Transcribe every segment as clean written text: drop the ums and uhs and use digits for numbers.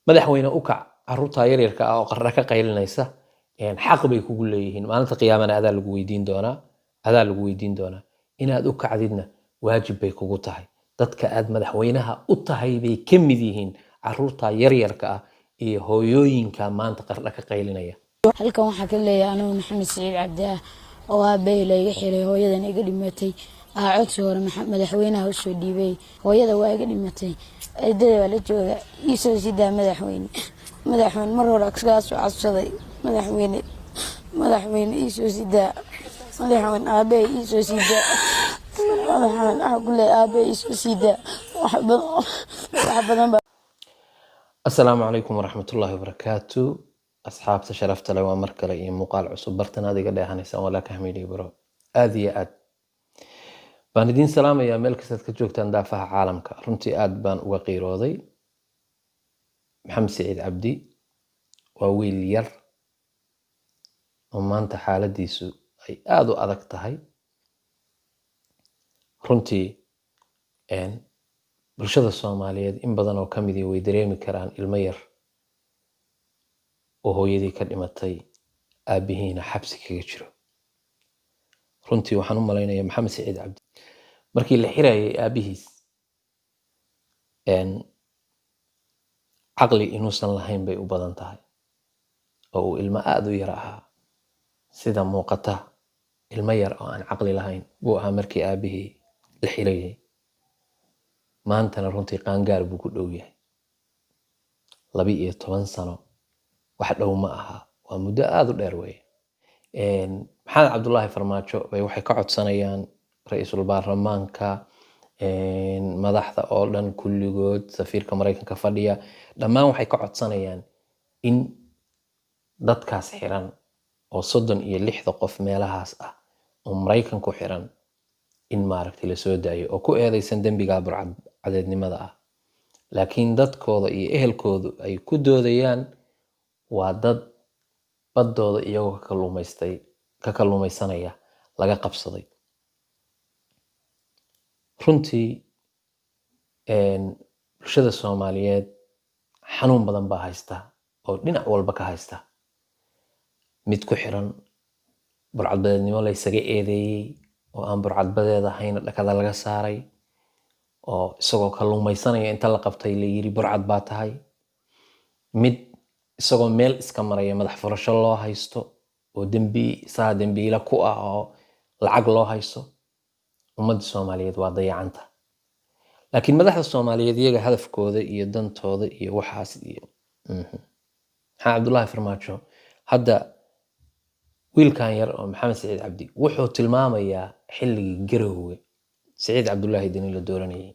madaxweyne u kac caruurta yaryarka ah oo qarra ka qaylinaysa xaq bay kugu leeyihiin maalinta qiyaamana adaa lagu weydiin doonaa inaad u kacdidna waajib bay kugu tahay dadka aad madaxweynaha u tahay bay ka mid yihiin caruurta yaryarka ah iyo hooyooyinka maanta qarra ka qaylinaya halkan waxaa ka leeyahay anigu maxamed siciid cabdi ah oo aabbahay layga xiray hooyadan iga dhimatay codsi hore madaxweynaha u soo dhiibay hooyada waa iga dhimatay eedada waa la jooga ii soo sidaa madaxweyne mar hore kagaa soo codsaday madaxweyne ii soo sidaa madaxweyne aabbahay ii soo sidaa madaxweyne kule aabbahay ii soo sidaa wax badan baa. Assalaamu calaykum waraxmatullaahi wabarakaatu asxaabta sharafta leh waa mar kale iyo muuqaal cusub bartan adiga dheehanaysaan walaa ka hamiidhay baro aad iyo aad baan idiin salaamayaa meel kastaad ka joogtaan daafaha caalamka runtii aad baan uga qiirooday maxamed siciid cabdi waa wiil yar oo maanta xaaladiisu ay aad u adag tahay runtii bulshada Soomaaliyeed in badan oo kamid ah way dareemi karaan ilmo yar oo hooyadii ka dhimatay aabihiina xabsi kaga jiro runtii waxaan u maleynayaa maxamed siciid cabdi markii la xirayay aabihiis caqli inuusan lahayn bay u badan tahay oo uu ilmo aad u yar ahaa sida muuqata ilmo yar oo aan caqli lahayn buu ahaa markii aabihii la xirayay maantana runtii qaangaar buu ku dhow yahay 12 sano wax dhow ma aha waa muddo aad u dheer weeye maxamed cabdullaahi farmaajo bay waxay ka codsanayaan ra'iisul baarlamaanka madaxda oo dhan kulligood safiirka Mareykanka fadhiya dhammaan waxay ka codsanayaan in dadkaas xiran oo 36 qof meelahaas ah oo Mareykanku xiran in maaragtay la soo daayo oo ku eedeysan dambiga burcadnimada ah laakiin dadkooda iyo ehelkoodu ay ku doodayaan waa dad badooda iyagoo ka kalluumaysanaya laga qabsaday runtii bulshada Soomaaliyeed xanuun badan baa haysta oo dhinac walba ka haysta mid ku xiran burcadnimo la isaga eedeeyay oo aan burcadbadeed ahayn dhakada laga saaray oo isagoo kalluumaysanaya inta la qabtay la yiri burcad baa tahay mid isagoo meel iska maraya madax furasho loo haysto oo dambiila ku ah oo lacag loo haysto ummadda Soomaaliyeed waa dayacanta laakiin madaxda Soomaaliyeed iyaga hadafkooda iyo dantooda iyo waxaas iyo Cabdullaahi Farmaajo hadda wiilkan yar oo maxamed siciid cabdi wuxuu tilmaamayaa xilligii garowga siciid cabdullaahi dini la dooranayay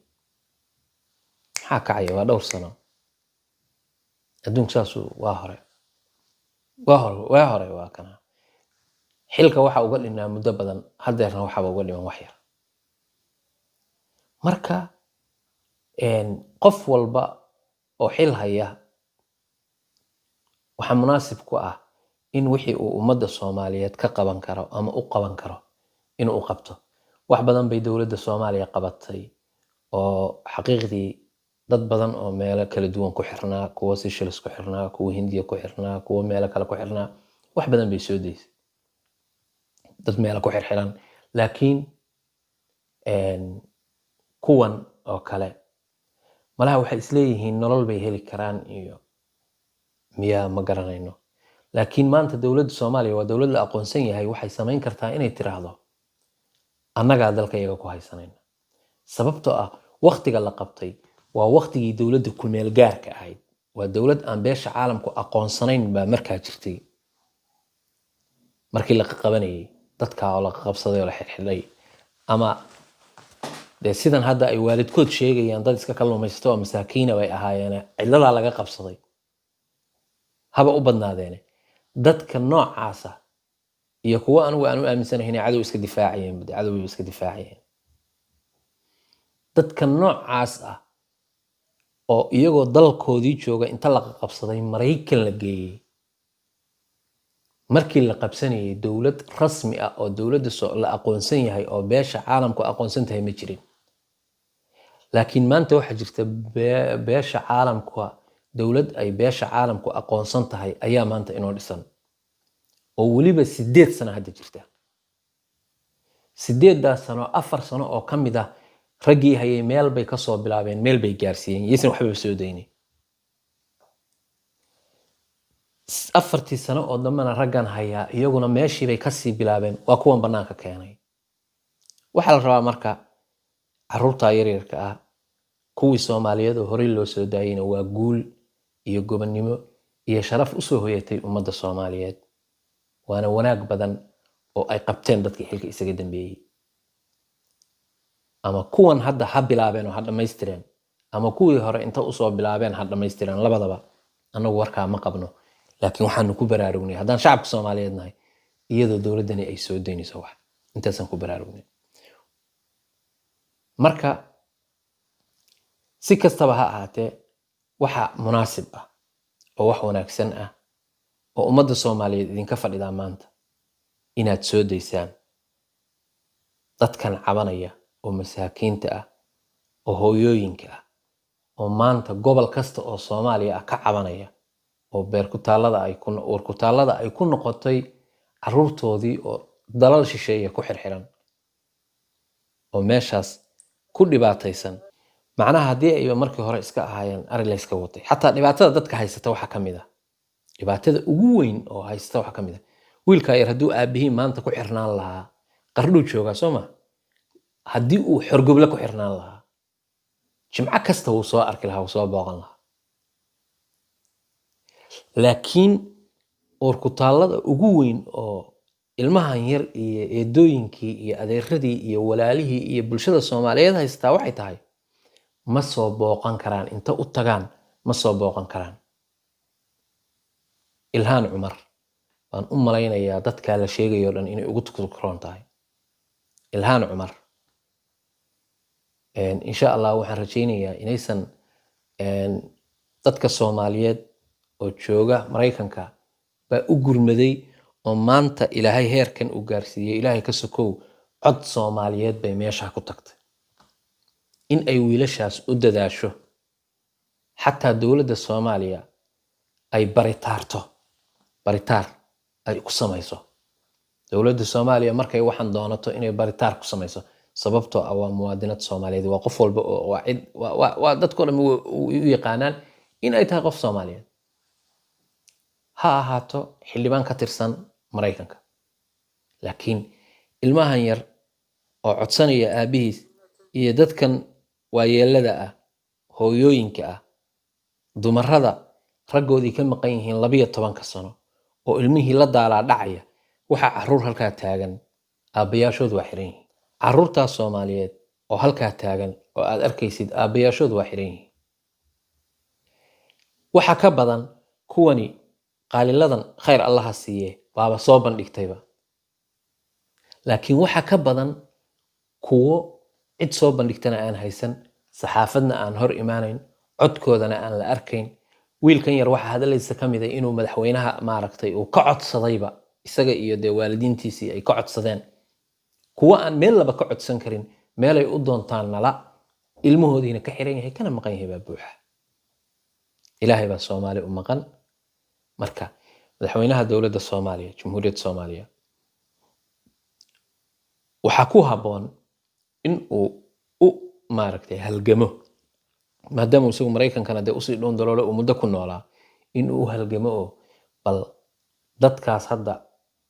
maxaa kacaya waa dhowr sano adduunka saasu waa hore waa kana xilka waxa uga dhinaa muddo badan hadeerna waxaba uga dhiman wax yar marka qof walba oo xil haya waxa munaasib ku ah in wixii uu ummadda Soomaaliyeed ka qaban karo ama u qaban karo inuu qabto wax badan bay dawladda Soomaaliya qabatay oo xaqiiqdii dad badan oo meelo kala duwan ku xirnaa kuwa Seychelles ku xirnaa kuwa Hindiya ku xirnaa kuwa meelo kale ku xirnaa wax badan bay soo deysay dad meelo ku xirxiran laakiin kuwan oo kale malaha waxay isleeyihiin nolol bay heli karaan iyo miyaa ma garanayno laakiin maanta dawladda Soomaaliya waa dawlad la aqoonsan yahay waxay sameyn kartaa inay tiraahdo annaga dalka iyaga ku haysanayna sababtoo ah waqtiga la qabtay waa waqtigii dawladda ku meel gaarka ahayd waa dawlad aan beesha caalamku aqoonsanayn baa markaa jirtay markii la qabanayay dadka oo la qabsaday oo la xirxiray ama sidan hadda ay waalidkood sheegayaan dad iska kalluumaysto oo masaakiina bay ahaayeen cidlada laga qabsaday haba u badnaadeen dadka noocaasa iyo kuwa anigu aan u aaminsanahay inay cadow iska difaacayeen dadka noocaas ah oo iyagoo dalkoodii jooga inta la qabsaday Mareykan la geeyay markii la qabsanayay dawlad rasmi ah oo dawladda la aqoonsan yahay oo beesha caalamku aqoonsan tahay ma jirin laakiin maanta waxa jirta beesha caalamku dowlad ay beesha caalamku aqoonsan tahay ayaa maanta inoo dhisan oo weliba 8 sano hadda jirta. 8 sano 4 sano oo ka mid ah raggii hayay meel bay ka soo bilaabeen, meel bay gaarsiiyeen, yeysan waxba soo daynay. 4 sano oo dambana raggan hayaa iyaguna meeshii bay ka sii bilaabeen, waa kuwan banaanka keenay. waxaa la rabaa marka carruurta yaryarka ah kuwii Soomaaliyeed oo horey loo soo daayayna waa guul iyo gobonnimo iyo sharaf u soo hoyatay ummadda Soomaaliyeed, waana wanaag badan oo ay qabteen dadkii xilka isaga dambeeyay. ama kuwan hadda ha bilaabeen oo ha dhamaystireen, ama kuwii hore inta u soo bilaabeen ha dhamaystireen, labadaba annagu warkaa ma qabno. laakiin waxaanu ku baraarugnay haddaan shacabka Soomaaliyeed nahay iyadoo dowladdani ay soo daynayso wax, intaasaan ku baraarugnay. marka si kastaba ha ahaatee waxa munaasib ah oo wax wanaagsan ah oo ummadda Soomaaliyeed idinka fadhidaa maanta inaad soo daysaan dadkan cabanaya oo masaakiinta ah oo hooyooyinka ah oo maanta gobol kasta oo Soomaaliya ah ka cabanaya oo beer ku taallada ay ku noqotay carruurtoodii oo dalal shisheeye ku xirxiran oo meeshaas ku dhibaataysan. macnaha haddii ay markii hore iska ahaayeen ari la iska watay, xataa dhibaatada dadka haysata waxa ka mid ah, dhibaatada ugu weyn oo haysata waxa ka mid ah wiilka yar hadduu aabihii maanta ku xirnaan lahaa qardhuu joogaa soo ma, haddii uu xorgoble ku xirnaan lahaa jimco kasta wuu soo arki lahaa, wuu soo booqan lahaa. laakiin oorkutaallada ugu weyn oo ilmahan yar iyo eedooyinkii iyo adeeradii iyo walaalihii iyo bulshada Soomaaliyeed haystaa waxay tahay ma soo booqan karaan, inta u tagaan ma soo booqan karaan. Ilhaan Cumar waan u malaynayaa dadka la sheegayo dhan inay ugu tukroon tahay. Ilhaan Cumar insha Allah waxaan rajaynayaa inaysan dadka Soomaaliyeed oo jooga Mareykanka baa u gurmaday oo maanta Ilaahay heerkan u gaarsiiyay, Ilaahay ka sokow cod Soomaaliyeed bay meesha ku tagtay in ay wiilashaas u dadaasho, xataa dowladda Soomaaliya ay baritaar ay ku samayso. dowladda Soomaaliya markay waxaan doonato inay baritaar ku samayso sababtoo ah waa muwaadinad Soomaaliyeed, waa qof walba oo waa dadkoo dhan u yaqaanaan in ay tahay qof Soomaaliyeed, ha ahaato xildhibaan ka tirsan Mareykanka. laakiin ilmahan yar oo codsanaya aabihiis iyo dadkan waayeelada ah, hooyooyinka ah, dumarada raggoodii ka maqan yihiin 12 sano oo ilmihii la daalaa dhacaya, waxa carruur halkaa taagan aabbayaashood waa xiran yihiin. carruurtaas Soomaaliyeed oo halkaa taagan oo aad arkaysid aabbayaashood waa xiran yihiin. waxa ka badan kuwani qaaliladan khayr Allah siiye baaba soo bandhigtayba, laakiin waxa ka badan kuwo cid soo bandhigtana aan haysan, saxaafadna aan hor imaanayn, codkoodana aan la arkayn. wiilkan yar waxa hadaleysa ka mid ah inuu madaxweynaha maaragtay uu ka codsadayba isaga iyo waalidiintiisii ay ka codsadeen, kuwa aan meel laba ka codsan karin, meel ay u doontaan nala, ilmahoodiina ka xiran yahay, kana maqan yahay baa buuxa. ilaahay baa Soomaali u maqan. marka madaxweynaha dowladda Soomaaliya, Jamhuuriyadda Soomaaliya, waxa ku haboon in uu u maaragtay halgamo, maadaama isagu Mareykankana usii dhoon daloolo uu muddo ku noolaa, in uu halgamo oo bal dadkaas hadda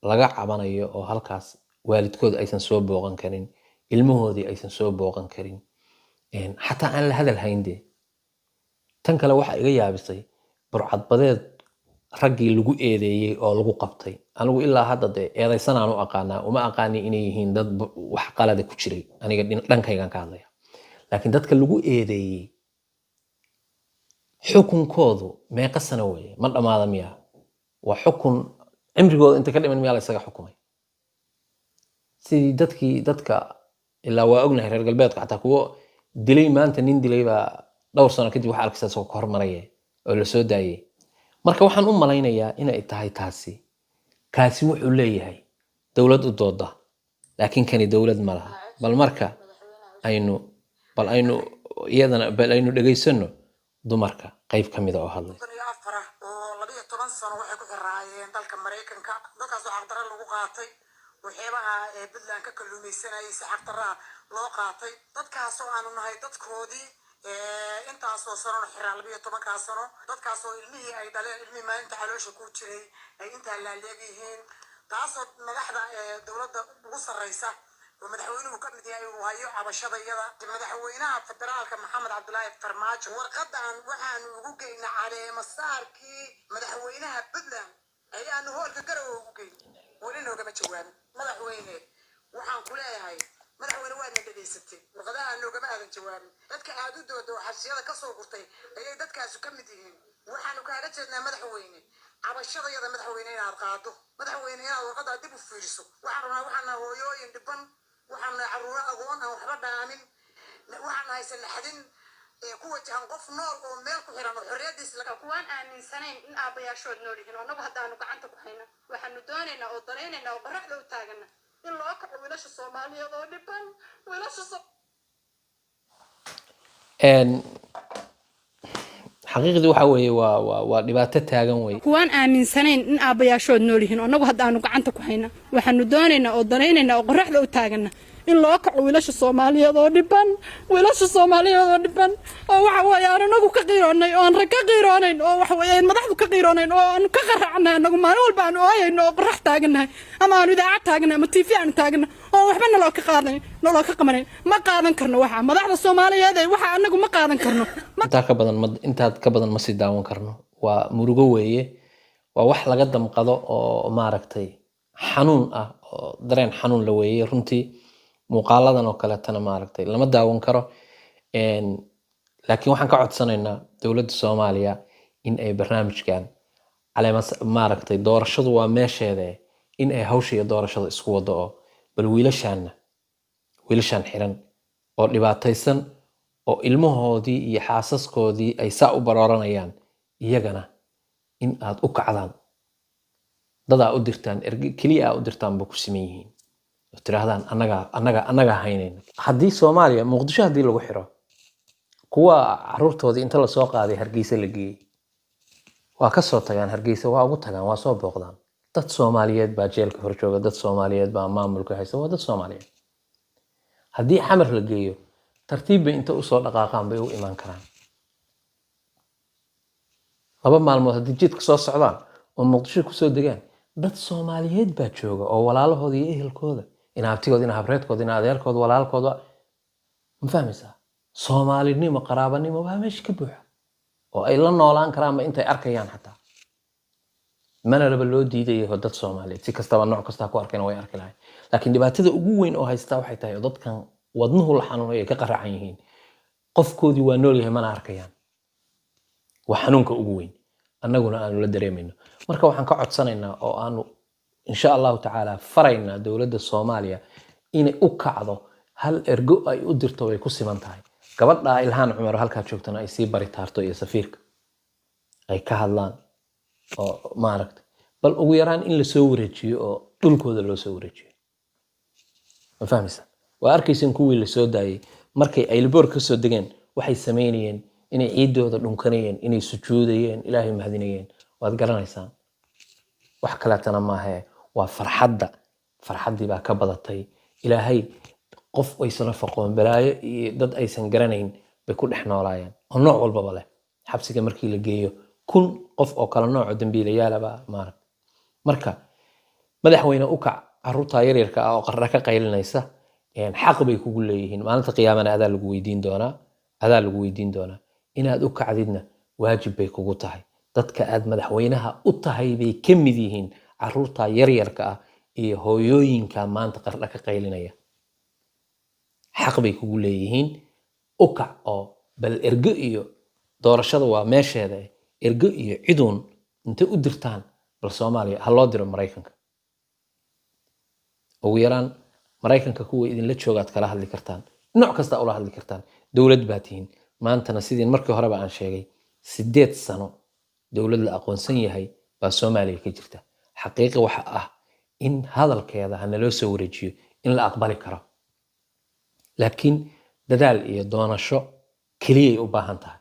laga cabanayo oo halkaas waalidkood aysan soo booqan karin, ilmahoodii aysan soo booqan karin, xataa aan la hadal hayndee. tan kale waxa iga yaabisay burcadbadeed raggii lagu eedeeyay oo lagu qabtay. anigu ilaa hadda eedaysanaan u aqaanaa, uma aqaani inay yihiin dad wax qalada ku jiray, aniga dhankaygan ka hadlaya. laakiin dadka lagu eedeeyay xukunkoodu meeqa sano weeye, ma dhammaada miya? waa xukun cimrigooda inta ka dhiman miyaa la isaga xukumay? sidii dadka ilaa waa ognahay reer galbeedka xataa kuwo dilay maanta nin dilay baa dhowr sano kadib waxa arkaysa soo ka hormaraya oo la soo daayay. marka waxaan u malaynayaa inay tahay kaasi wuxuu leeyahay dowlad u dooda, laakiin kani dowlad ma laha. bal aynu dhageysano dumarka qayb ka mid ah oo hadlay. afar oo 12 sano waxay ku xiraayeen dalka Mareykanka dadkaas oo xaqdara lagu qaatay waxyaabaha Puntland ka kalluumaysanayay si xaqdara loo qaatay dadkaas oo aanu nahay dadkoodii intaas oo sano xiraa 12 sano dadkaas oo ilmihii ay dhaleen ilmihii maalinta caloosha ku jiray ay inta la leeyihiin taasoo madaxda dawladda ugu sarreysa ومدحوينه كم دي وهايو عبشة ضيّدة مدحوينها فدرالك محمد عبد الله فرماج ورقدًا وحن وجوجينا على مساركي مدحوينها بدلا أي أنه هو الفكرة وجوجي ولينه كم تشوان مدحوينه وحن كلها هاي مدحوينه وين بدي ستي وغدا أنه كم هذا تشوان دتك عدود دو حسيا كسر قطي أي دتك كم ديهم وحن كهرجنا مدحوينه عبشة ضيّدة مدحوينه أرقاده مدحوينه وغدا دبوا فيرسو وحنا هو يندبن waxaan caruur agoon aan waxba dhaamin waxaan haysan xadin kuwa jaan qof nool oo meel ku xiran xorriyadiis laga kuwaan aaminsanayn in aabayaashood nool yihiin oo naga hadaanu gacanta ku hayna waxaanu doonaynaa oo dareenaynaa oo baraxda u taagana in loo kaco wiilasha Soomaaliyeed oo dhiban wiilasha xaqiiqdii waxa weeye waa dhibaato taagan weeye kuwaan aaminsanayn in aabayaashood nool yihiin oo naga hadaanu gacanta ku hayna waxaanu doonaynaa oo dareenaynaa oo baraxda u taagana in loo kaco wiilasha Soomaaliyeed oo dhiban oo waxa weeye anagu ka qiiroonay oo aan ka qiiroonayn oo waxa weeye madaxdu ka qiiroonayn oo aan ka qaracnay anagu maalin walba aan ooyayno oo barax taaganahay ama aan idaacad taaganahay ama TV aan taaganahay oo waxba naloo ka qaadan naloo ka qamayn ma qaadan karno waxa madaxda Soomaaliyeed ay waxa anagu ma qaadan karno intaad ka badan ma sii daawan karno waa murugo weeye waa wax laga damqado oo maaragtay xanuun ah oo dareen xanuun la weeye runtii muuqaaladan oo kale tan maaragtay lama daawan karo laakiin waxaan ka codsanaynaa dawladda Soomaaliya in ay barnaamijkan maaragtay doorashadu waa meesheeda in ay hawsha iyo doorashada isku wado oo bal wiilashan xiran oo dhibaataysan oo ilmahoodii iyo xaasaskoodii ay saa u barooranayaan iyagana in aad u kacdaan dadaa u dirtaan keliya u dirtaan ba ku siman yihiin oo tiraahdaan annaga haynayna haddii Soomaaliya Muqdisho haddii lagu xiro kuwa caruurtoodii inta la soo qaaday Hargeysa la geeyay waa ka soo tagaan Hargeysa waa ugu tagaan waa soo booqdaan dad Soomaaliyeed baa jeelka hor jooga dad Soomaaliyeed baa maamulka haysta waa dad Soomaaliyeed haddii xamar la geeyo tartiib bay inta u soo dhaqaaqaan bay u iman karaan laba maalmood haddii jidka soo socdaan oo Muqdisho ku soo degaan dad Soomaaliyeed baa jooga oo walaalahooda iyo ehelkooda in abtigooda in habreedkooda in adeerkooda walaalkooda ma fahmaysaa Soomaalinimo qaraabanimo waa meesha ka buuxa oo ay la noolaan karaan intay arkayaan xataa mana laba loo diidayo dad Soomaaliyeed si kastaba nooc kasta ku arkayna way arki lahayn laakiin dhibaatada ugu weyn oo haysta waxay tahay dadkan wadnuhu la xanuunayo ay ka qaracan yihiin qofkoodii waa nool yahay mana arkayaan waa xanuunka ugu weyn annaguna aanu la dareemayno marka waxaan ka codsanaynaa oo aanu insha Allah ta'ala faraynaa dawladda Soomaaliya inay u kacdo hal ergo ay u dirto way ku siman tahay gabadha Ilhaan Cumar halka joogtana ay sii bari taarto iyo safiirka ay ka hadlaan oo maaragtay bal ugu yaraan in la soo wareejiyo oo dhulkooda loo soo wareejiyo ma fahmaysaa waa arkaysan kuwii la soo daayay markay ay liboor ka soo degeen waxay sameynayeen inay ciidooda dhunkanayeen inay sujuudayeen Ilaahay mahadinayeen waad garanaysaan wax kale tan ma aha waa farxadii baa ka badatay Ilaahay qof ay sala faqoon balaayo iyo dad aysan garanayn bay ku dhex noolaayeen oo nooc walba leh xabsiga markii la geeyo kun qof oo kala nooc dambiilayaal marka madaxweyne u kac caruurta yaryarka ah oo qarra ka qaylinaysa xaq bay kugu leeyihiin maalinta qiyaamana adaa lagu weydiin doonaa inaad u kacdidna waajib bay kugu tahay dadka aad madaxweynaha u tahay bay ka mid yihiin caruurta yaryarka ah iyo hooyooyinka maanta qarra ka qaylinaya xaq bay kugu leeyihiin u kac oo bal ergo iyo doorashada waa meesheeda ergo iyo ciduun inta u dirtaan bal Soomaaliya ha loo diro Mareykanka ugu yaraan Mareykanka kuwa idinla joogaad kala hadli kartaan nooc kasta ula hadli kartaan dawlad baa tihiin maantana sidii markii horeba aan sheegay 8 sano dawlad la aqoonsan yahay baa Soomaaliya ka jirta xaqiiqo waxa ah in hadalkeeda hana loo soo wareejiyo in la aqbali karo laakiin dadaal iyo doonasho kaliya u baahan tahay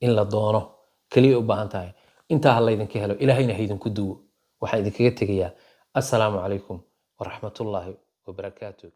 in la doono kaliya u baahan tahay intaa ha laydinka helo ilaahayna ha idinku duwo waxaan idinkaga tegayaa assalaamu calaykum waraxmatullaahi wabarakaatu